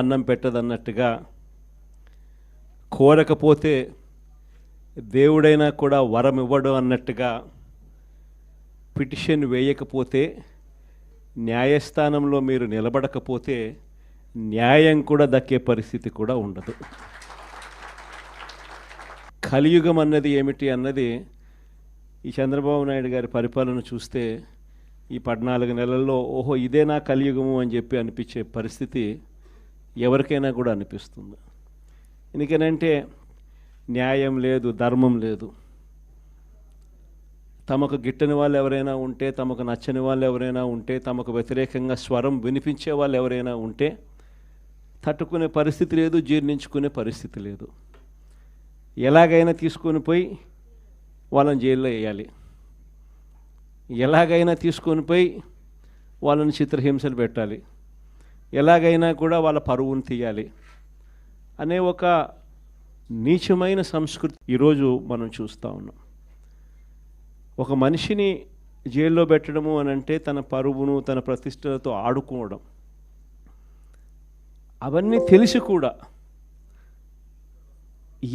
అన్నం పెట్టదన్నట్టుగా కోరకపోతే దేవుడైనా కూడా వరం ఇవ్వడు అన్నట్టుగా పిటిషన్ వేయకపోతే న్యాయస్థానంలో మీరు నిలబడకపోతే న్యాయం కూడా దక్కే పరిస్థితి కూడా ఉండదు. కలియుగం అన్నది ఏమిటి అన్నది ఈ చంద్రబాబు నాయుడు గారి పరిపాలన చూస్తే ఈ 14 నెలల్లో ఓహో ఇదేనా కలియుగము అని చెప్పి అనిపించే పరిస్థితి ఎవరికైనా కూడా అనిపిస్తుంది. ఎందుకనంటే న్యాయం లేదు, ధర్మం లేదు. తమకు గిట్టని వాళ్ళు ఎవరైనా ఉంటే, తమకు నచ్చని వాళ్ళు ఎవరైనా ఉంటే, తమకు వ్యతిరేకంగా స్వరం వినిపించే వాళ్ళు ఎవరైనా ఉంటే తట్టుకునే పరిస్థితి లేదు, జీర్ణించుకునే పరిస్థితి లేదు. ఎలాగైనా తీసుకొని పోయి వాళ్ళని జైల్లో వేయాలి, ఎలాగైనా తీసుకొని పోయి వాళ్ళని చిత్రహింసలు పెట్టాలి, ఎలాగైనా కూడా వాళ్ళ పరువును తీయాలి అనే ఒక నీచమైన సంస్కృతి ఈరోజు మనం చూస్తూ ఉన్నాం. ఒక మనిషిని జైల్లో పెట్టడము అని అంటే తన పరువును తన ప్రతిష్టలతో ఆడుకోవడం. అవన్నీ తెలిసి కూడా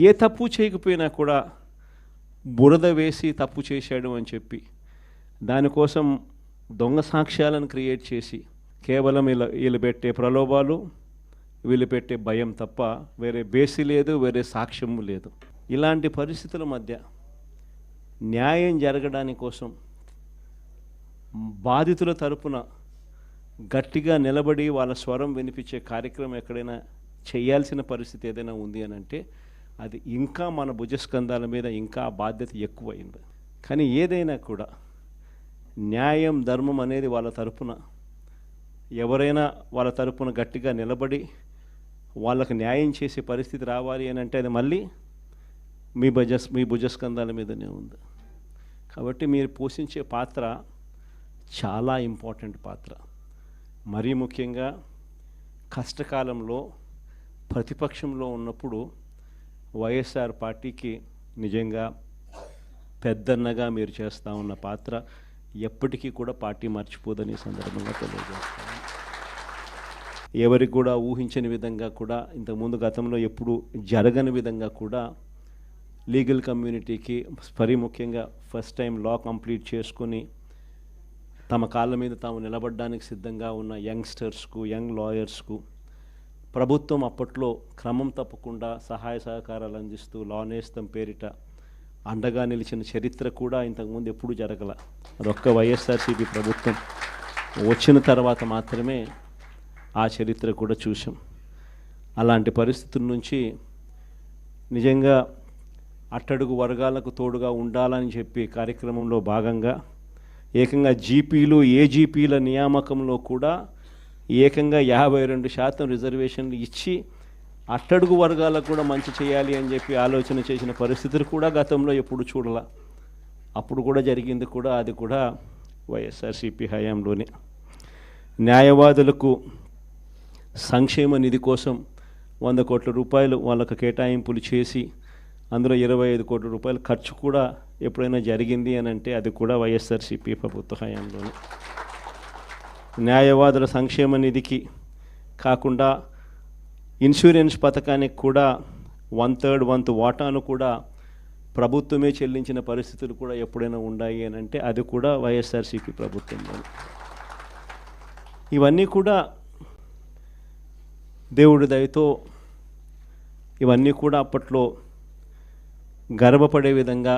ఏ తప్పు చేయకపోయినా కూడా బురద వేసి తప్పు చేశాడు అని చెప్పి దానికోసం దొంగ సాక్ష్యాలను క్రియేట్ చేసి కేవలం వీళ్ళు పెట్టే ప్రలోభాలు, వీళ్ళు పెట్టే భయం తప్ప వేరే బేసి లేదు, వేరే సాక్ష్యము లేదు. ఇలాంటి పరిస్థితుల మధ్య న్యాయం జరగడానికి కోసం బాధితుల తరపున గట్టిగా నిలబడి వాళ్ళ స్వరం వినిపించే కార్యక్రమం ఎక్కడైనా చేయాల్సిన పరిస్థితి ఏదైనా ఉంది అని అంటే అది ఇంకా మన భుజస్కంధాల మీద ఇంకా బాధ్యత ఎక్కువైంది. కానీ ఏదైనా కూడా న్యాయం, ధర్మం అనేది వాళ్ళ తరపున ఎవరైనా వాళ్ళ తరపున గట్టిగా నిలబడి వాళ్ళకు న్యాయం చేసే పరిస్థితి రావాలి అని అంటే అది మళ్ళీ మీ భుజస్కంధాల మీదనే ఉంది. కాబట్టి మీరు పోషించే పాత్ర చాలా ఇంపార్టెంట్ పాత్ర. మరీ ముఖ్యంగా కష్టకాలంలో ప్రతిపక్షంలో ఉన్నప్పుడు వైఎస్ఆర్ పార్టీకి నిజంగా పెద్దన్నగా మీరు చేస్తూ ఉన్న పాత్ర ఎప్పటికీ కూడా పార్టీ మర్చిపోదని సందర్భంగా తెలియజేస్తాను. ఎవరికి కూడా ఊహించని విధంగా కూడా ఇంతకుముందు గతంలో ఎప్పుడు జరగని విధంగా కూడా లీగల్ కమ్యూనిటీకి మరీ ముఖ్యంగా ఫస్ట్ టైం లా కంప్లీట్ చేసుకొని తమ కాళ్ళ మీద తాము నిలబడడానికి సిద్ధంగా ఉన్న యంగ్స్టర్స్కు, యంగ్ లాయర్స్కు ప్రభుత్వం అప్పట్లో క్రమం తప్పకుండా సహాయ సహకారాలు అందిస్తూ లా నేస్తం పేరిట అండగా నిలిచిన చరిత్ర కూడా ఇంతకుముందు ఎప్పుడూ జరగల. అదొక్క వైఎస్ఆర్సీపీ ప్రభుత్వం వచ్చిన తర్వాత మాత్రమే ఆ చరిత్ర కూడా చూసాం. అలాంటి పరిస్థితుల నుంచి నిజంగా అట్టడుగు వర్గాలకు తోడుగా ఉండాలని చెప్పి కార్యక్రమంలో భాగంగా ఏకంగా జీపీలు, ఏజీపీల నియామకంలో కూడా ఏకంగా 52% రిజర్వేషన్లు ఇచ్చి అట్టడుగు వర్గాలకు కూడా మంచి చేయాలి అని చెప్పి ఆలోచన చేసిన పరిస్థితులు కూడా గతంలో ఎప్పుడు చూడాల. అప్పుడు కూడా జరిగింది కూడా అది కూడా వైఎస్ఆర్సీపీ హయాంలోనే. న్యాయవాదులకు సంక్షేమ నిధి కోసం 100 కోట్ల రూపాయలు వాళ్ళకు కేటాయింపులు చేసి అందులో 25 కోట్ల రూపాయలు ఖర్చు కూడా ఎప్పుడైనా జరిగింది అని అంటే అది కూడా వైఎస్ఆర్సీపీ ప్రభుత్వ హయాంలోనే. న్యాయవాదుల సంక్షేమ నిధికి కాకుండా ఇన్సూరెన్స్ పథకానికి కూడా 1/3 వంతు వాటాను కూడా ప్రభుత్వమే చెల్లించిన పరిస్థితులు కూడా ఎప్పుడైనా ఉన్నాయి అని అంటే అది కూడా వైఎస్ఆర్సీపీ ప్రభుత్వంలో. ఇవన్నీ కూడా దేవుడి దయతో ఇవన్నీ కూడా అప్పట్లో గర్వపడే విధంగా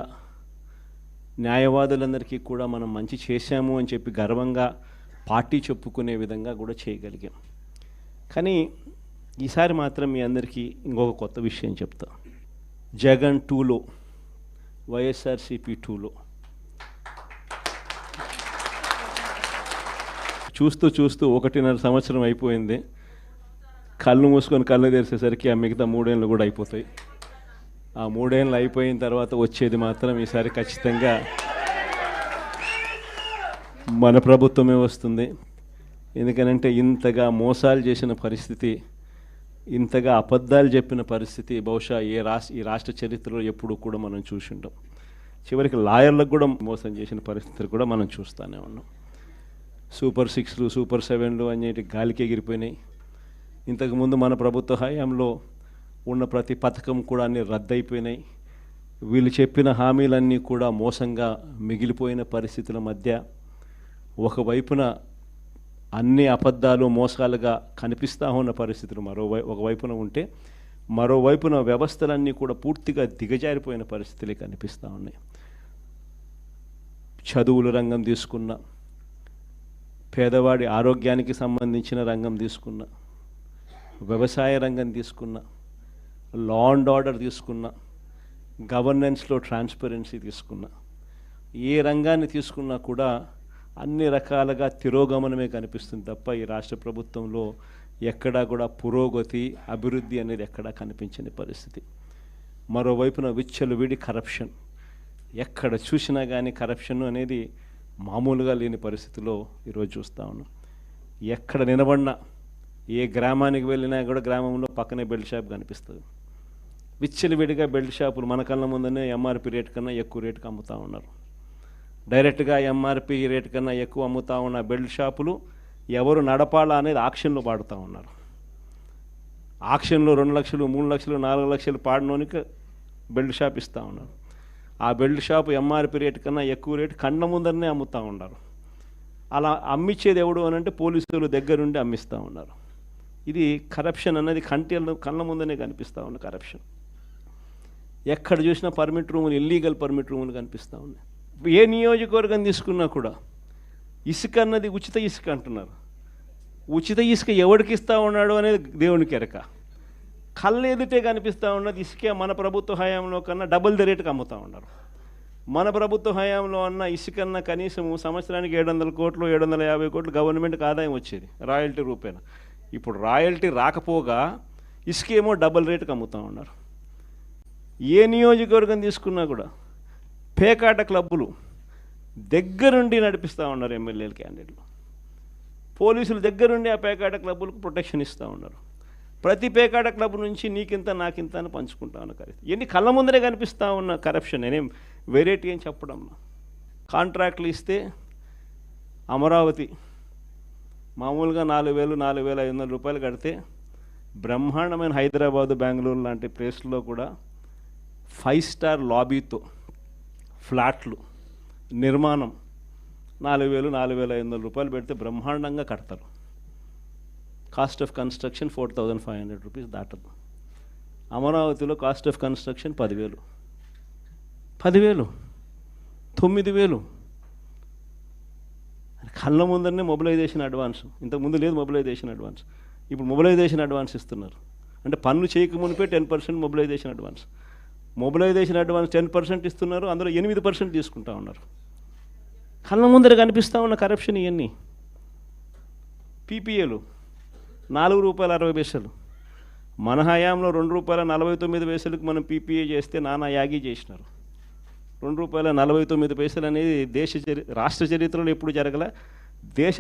న్యాయవాదులందరికీ కూడా మనం మంచి చేశాము అని చెప్పి గర్వంగా పార్టీ చెప్పుకునే విధంగా కూడా చేయగలిగాం. కానీ ఈసారి మాత్రం మీ అందరికీ ఇంకొక కొత్త విషయం చెప్తా. జగన్ 2లో, వైఎస్ఆర్సీపీ 2లో చూస్తూ 1.5 సంవత్సరం అయిపోయింది. కళ్ళు మూసుకొని కళ్ళు తెరిచేసరికి ఆ మిగతా 3 ఏళ్ళు కూడా అయిపోతాయి. ఆ 3 ఏళ్ళు అయిపోయిన తర్వాత వచ్చేది మాత్రం ఈసారి ఖచ్చితంగా మన ప్రభుత్వమే వస్తుంది. ఎందుకనంటే ఇంతగా మోసాలు చేసిన పరిస్థితి, ఇంతగా అబద్ధాలు చెప్పిన పరిస్థితి బహుశా ఈ రాష్ట్ర చరిత్రలో ఎప్పుడు కూడా మనం చూసి ఉంటాం. చివరికి లాయర్లకు కూడా మోసం చేసిన పరిస్థితులు కూడా మనం చూస్తూనే ఉన్నాం. సూపర్ 6లు, సూపర్ 7లు అనేటి గాలికి ఎగిరిపోయినాయి. ఇంతకుముందు మన ప్రభుత్వ హయాంలో ఉన్న ప్రతి పథకం కూడా అన్ని రద్దయిపోయినాయి. వీళ్ళు చెప్పిన హామీలన్నీ కూడా మోసంగా మిగిలిపోయిన పరిస్థితుల మధ్య ఒకవైపున అన్ని అబద్ధాలు మోసాలుగా కనిపిస్తూ ఉన్న పరిస్థితులు ఒకవైపున ఉంటే, మరోవైపున వ్యవస్థలన్నీ కూడా పూర్తిగా దిగజారిపోయిన పరిస్థితులే కనిపిస్తూ ఉన్నాయి. చదువుల రంగం తీసుకున్న, పేదవాడి ఆరోగ్యానికి సంబంధించిన రంగం తీసుకున్న, వ్యవసాయ రంగం తీసుకున్న, లా అండ్ ఆర్డర్ తీసుకున్న, గవర్నెన్స్లో ట్రాన్స్పరెన్సీ తీసుకున్న, ఏ రంగాన్ని తీసుకున్నా కూడా అన్ని రకాలుగా తిరోగమనమే కనిపిస్తుంది తప్ప ఈ రాష్ట్ర ప్రభుత్వంలో ఎక్కడా కూడా పురోగతి, అభివృద్ధి అనేది ఎక్కడా కనిపించని పరిస్థితి. మరోవైపున విచ్చలవిడి కరప్షన్, ఎక్కడ చూసినా కానీ కరప్షన్ అనేది మామూలుగా లేని పరిస్థితిలో ఈరోజు చూస్తూ ఉన్నాం. ఎక్కడ నిలబడినా, ఏ గ్రామానికి వెళ్ళినా కూడా గ్రామంలో పక్కనే బెల్ట్ షాప్ కనిపిస్తుంది. విచ్చలవిడిగా బెల్ట్ షాపులు మన కళ్ళ ముందనే ఎంఆర్పి రేట్ కన్నా ఎక్కువ రేటుకి అమ్ముతూ ఉన్నారు. డైరెక్ట్గా ఎంఆర్పి రేట్ కన్నా ఎక్కువ అమ్ముతూ ఉన్న బెల్ట్ షాపులు ఎవరు నడపాలా అనేది ఆక్షన్లో పాడుతూ ఉన్నారు. ఆక్షన్లో 2 లక్షలు, 3 లక్షలు, 4 లక్షలు పాడినోనికి బెల్ట్ షాప్ ఇస్తూ ఉన్నారు. ఆ బెల్ట్ షాపు ఎంఆర్పి రేట్ కన్నా ఎక్కువ రేటు కళ్ళ ముందరనే అమ్ముతూ ఉన్నారు. అలా అమ్మిచ్చేది ఎవడు అని అంటే పోలీసులు దగ్గరుండి అమ్మిస్తూ ఉన్నారు. ఇది కరప్షన్ అన్నది కళ్ళ ముందనే కనిపిస్తూ ఉన్న కరప్షన్. ఎక్కడ చూసినా పర్మిట్ రూములు, ఇల్లీగల్ పర్మిట్ రూములు కనిపిస్తూ ఉన్నాయి. ఏ నియోజకవర్గం తీసుకున్నా కూడా ఇసుక అన్నది ఉచిత ఇసుక అంటున్నారు. ఉచిత ఇసుక ఎవరికి ఇస్తూ ఉన్నాడు అనేది దేవునికి ఎరక. కళ్ళ ఎదుటే కనిపిస్తూ ఉన్నది ఇసుకే మన ప్రభుత్వ హయాంలో కన్నా డబుల్ ది రేటుకి అమ్ముతూ ఉన్నారు. మన ప్రభుత్వ హయాంలో అన్న ఇసుకన్నా కనీసం సంవత్సరానికి 700 కోట్లు, 750 కోట్లు గవర్నమెంట్కి ఆదాయం వచ్చేది రాయల్టీ రూపేణ. ఇప్పుడు రాయల్టీ రాకపోగా ఇసుకేమో డబుల్ రేటుకి అమ్ముతూ ఉన్నారు. ఏ నియోజకవర్గం తీసుకున్నా కూడా పేకాట క్లబ్బులు దగ్గరుండి నడిపిస్తూ ఉన్నారు ఎమ్మెల్యేలు, క్యాండిడేట్లు. పోలీసులు దగ్గరుండి ఆ పేకాట క్లబ్బులకు ప్రొటెక్షన్ ఇస్తూ ఉన్నారు. ప్రతి పేకాట క్లబ్ నుంచి నీకింత నాకింత అని పంచుకుంటా ఉన్న కరెక్ట్. ఎన్ని కళ్ళ ముందరే కనిపిస్తూ ఉన్న కరప్షన్. నేనేం వెరైటీ అని చెప్పడం. కాంట్రాక్ట్లు ఇస్తే అమరావతి మామూలుగా 4,000, 4,500 రూపాయలు కడితే బ్రహ్మాండమైన హైదరాబాదు, బెంగళూరు లాంటి ప్లేస్లో కూడా 5 స్టార్ లాబీతో ఫ్లాట్లు నిర్మాణం 4,000, 4,500 రూపాయలు పెడితే బ్రహ్మాండంగా కడతారు. కాస్ట్ ఆఫ్ కన్స్ట్రక్షన్ 4,500 రూపీస్ దాటదు. అమరావతిలో కాస్ట్ ఆఫ్ కన్స్ట్రక్షన్ 10,000, 9,000. కళ్ళ ముందరనే మొబిలైజేషన్ అడ్వాన్స్. ఇంతకుముందు లేదు మొబిలైజేషన్ అడ్వాన్స్, ఇప్పుడు మొబిలైజేషన్ అడ్వాన్స్ ఇస్తున్నారు. అంటే పన్ను చేయక మునిపే 10% మొబిలైజేషన్ అడ్వాన్స్. మొబిలైజేషన్ అడ్వాన్స్ 10% ఇస్తున్నారు, అందులో 8% తీసుకుంటా ఉన్నారు. కళ్ళ ముందర కనిపిస్తూ ఉన్న కరప్షన్ ఇవన్నీ. పీపీఏలు ₹4.60. మన హయాంలో ₹2.49 మనం పీపీఏ చేస్తే నానా యాగి చేసినారు. ₹2.49 అనేది రాష్ట్ర చరిత్రలో ఎప్పుడు జరగల. దేశ